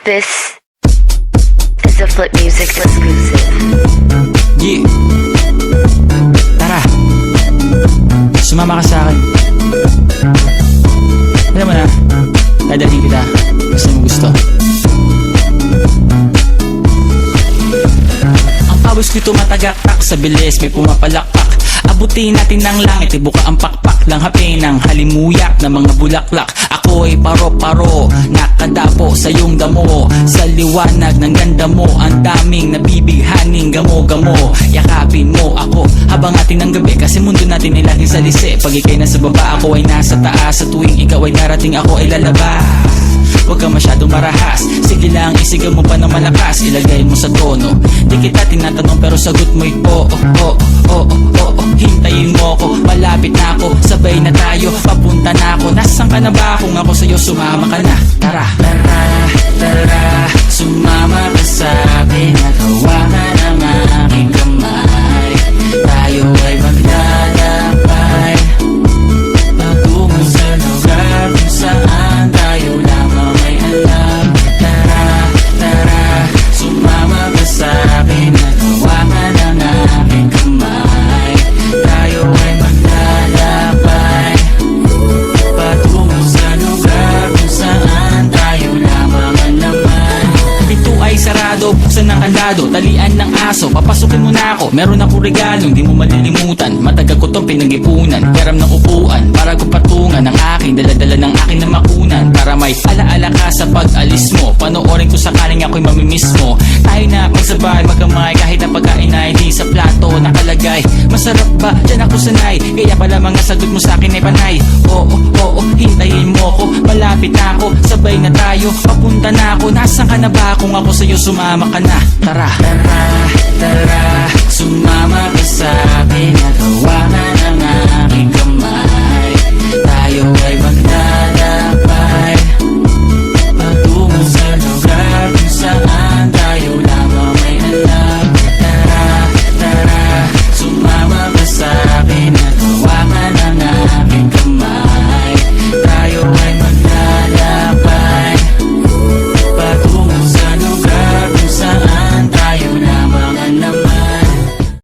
This is a Flip Music exclusive. Yeah. Tara, sumama ka sa akin. Alam mo na, dadalhin kita kasi mo gusto. Ang pawis ko'y tumatagaktak sa bilis, may pumapalakpak. Abutin natin ng langit, ibuka ang pakpak lang hapin ng halimuyak na mga bulaklak. Ako'y paro-paro, nakadapo sa iyong damo. Sa liwanag ng ganda mo, ang daming nabibighaning gamo-gamo. Yakapin mo ako habang atin ng gabi, kasi mundo natin ay laging salisi. Pag ikay nasa baba, ako ay nasa taas. Sa tuwing ikaw ay narating, ako ay lalabas. Huwag ka masyadong marahas, sige lang isigaw mo pa ng malakas. Ilagay mo sa tono, di kita tinatanong pero sagot mo'y oo, oo, oo, oo. Hintayin mo ako, malapit na ako, sabay na tayo, papunta na ako. Nasaan ka na ba? Kung ako sa'yo, sumama ka na. Tara, tara, tara, sumama ka sa'kin at hawakan ang aking kamay. Tayo ay maglalakbay patungo sa lugar kung saan tayo lamang ay alam. Tara, tara, sumama ka sa'kin at hawakan ang aking kamay. Tayo ay maglalakbay patungo sa lugar kung saan tayo lamang ang laman. Pinto ay sarado, buksan ng kandado, talian ng aso, papasukin mo na ako. Meron akong regalong di mo malilimutan, matagal ko tong pinag-ipunan. Peram ng upuan para ko patungan ang aking daladala ng aking na makunan. Para may alaala ka sa pag-alis mo, panoorin ko sakaling ako'y mamimiss mo. Tayo na magsabay, magkamay, kahit na pagkain ay di sa plato nakalagay. Masarap ba? Diyan ako sanay, kaya pala mga sagot mo sa akin ay panay. Oo, oo, hintayin mo ko, malapit na ako, sabay na tayo, papunta na ako. Nasaan ka na ba? Kung ako sa'yo, sumama ka na. Tara, tara, tara, sumama ka sa'kin at